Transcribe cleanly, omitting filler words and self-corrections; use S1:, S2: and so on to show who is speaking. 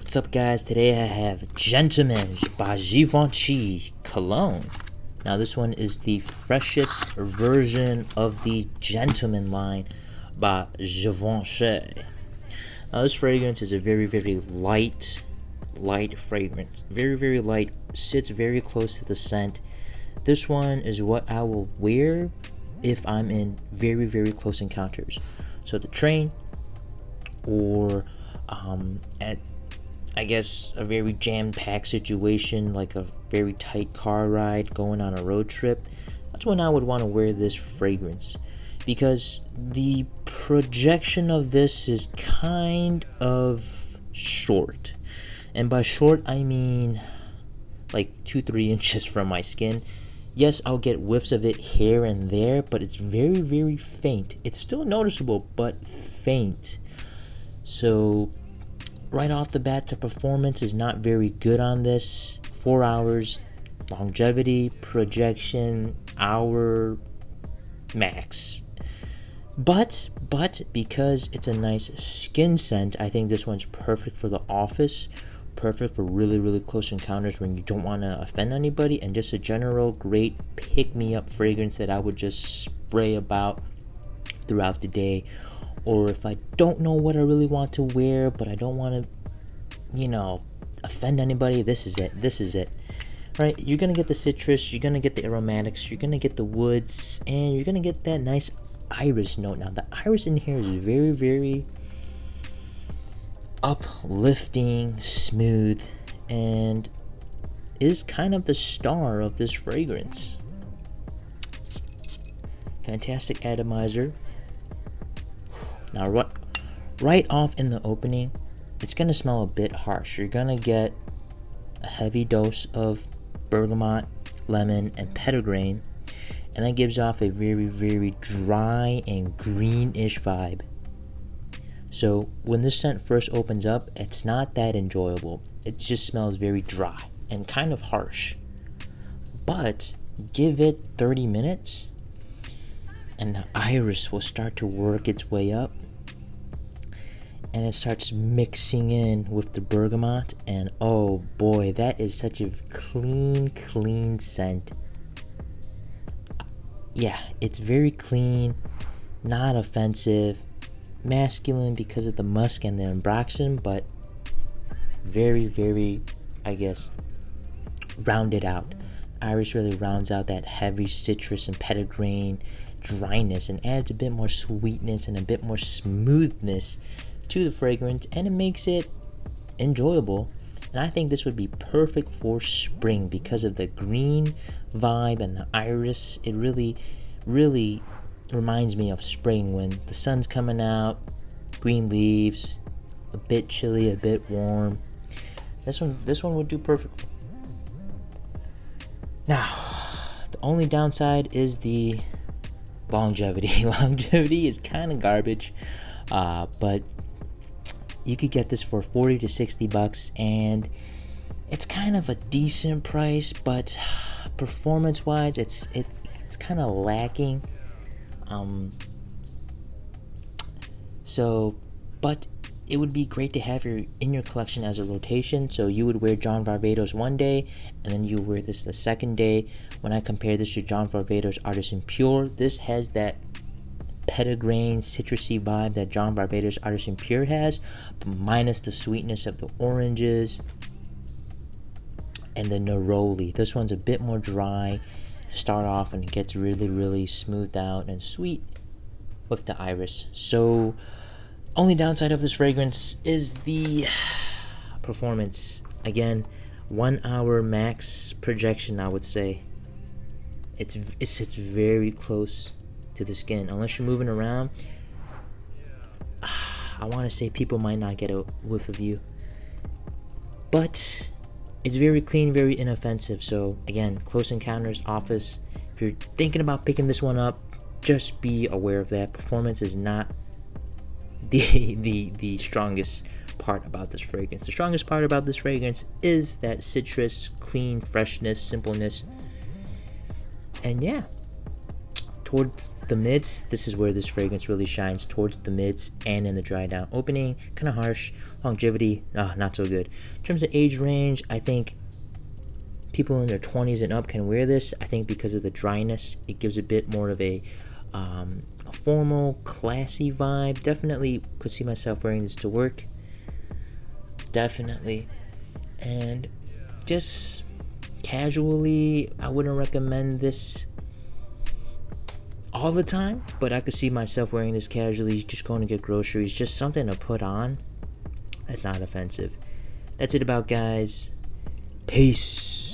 S1: What's up, guys? Today I have Gentleman by Givenchy Cologne. Now this one is the freshest version of the Gentleman line by Givenchy. Now this fragrance is a very light fragrance. Very light, sits very close to the scent. This one is what I will wear if I'm in very close encounters. So the train, or at I guess a very jam-packed situation, like a very tight car ride going on a road trip. That's when I would want to wear this fragrance, because the projection of this is kind of short, and by short I mean like 2-3 inches from my skin. Yes, I'll get whiffs of it here and there, but it's very faint. It's still noticeable, but faint. So right off the bat, the performance is not very good on this. 4 hours longevity, projection, hour max. But because it's a nice skin scent, I think this one's perfect for the office, perfect for really close encounters when you don't want to offend anybody, and just a general great pick-me-up fragrance that I would just spray about throughout the day. Or if I don't know what I really want to wear, but I don't want to, offend anybody, this is it. Right? You're going to get the citrus, you're going to get the aromatics, you're going to get the woods, and you're going to get that nice iris note. Now, the iris in here is very uplifting, smooth, and is kind of the star of this fragrance. Fantastic atomizer. Now, right off in the opening, it's going to smell a bit harsh. You're going to get a heavy dose of bergamot, lemon, and petitgrain, and that gives off a very dry and greenish vibe. So when this scent first opens up, it's not that enjoyable. It just smells very dry and kind of harsh. But give it 30 minutes, and the iris will start to work its way up, and it starts mixing in with the bergamot, and oh boy, that is such a clean scent. Yeah, it's very clean, not offensive, masculine because of the musk and the ambroxan, but very, I guess, rounded out. Iris really rounds out that heavy citrus and petitgrain dryness and adds a bit more sweetness and a bit more smoothness to the fragrance, and it makes it enjoyable. And I think this would be perfect for spring because of the green vibe and the iris. It really reminds me of spring when the sun's coming out, green leaves, a bit chilly, a bit warm. This one would do perfect. Now, the only downside is the longevity. Longevity is kind of garbage, but you could get this for $40 to $60, and it's kind of a decent price, but performance-wise, it's kind of lacking. But it would be great to have in your collection as a rotation. So you would wear John Varvatos one day, and then you wear this the second day. When I compare this to John Varvatos Artisan Pure, this has that petitgrain citrusy vibe that John Varvatos Artisan Pure has, but minus the sweetness of the oranges and the neroli. This one's a bit more dry to start off, and it gets really smoothed out and sweet with the iris. So only downside of this fragrance is the performance. Again, 1 hour max projection, I would say. It sits very close to the skin. Unless you're moving around, I want to say people might not get a whiff of you. But it's very clean, very inoffensive. So again, close encounters, office. If you're thinking about picking this one up, just be aware of that. Performance is not the strongest part about this fragrance. The strongest part about this fragrance is that citrus, clean, freshness, simpleness. And yeah, towards the mids. This is where this fragrance really shines, towards the mids and in the dry down. Opening, kind of harsh. Longevity, not so good. In terms of age range, I think people in their 20s and up can wear this. I think because of the dryness, it gives a bit more of a formal, classy vibe. Definitely could see myself wearing this to work. Definitely. And just casually, I wouldn't recommend this all the time, but I could see myself wearing this casually, just going to get groceries, just something to put on that's not offensive. That's it about, guys. Peace.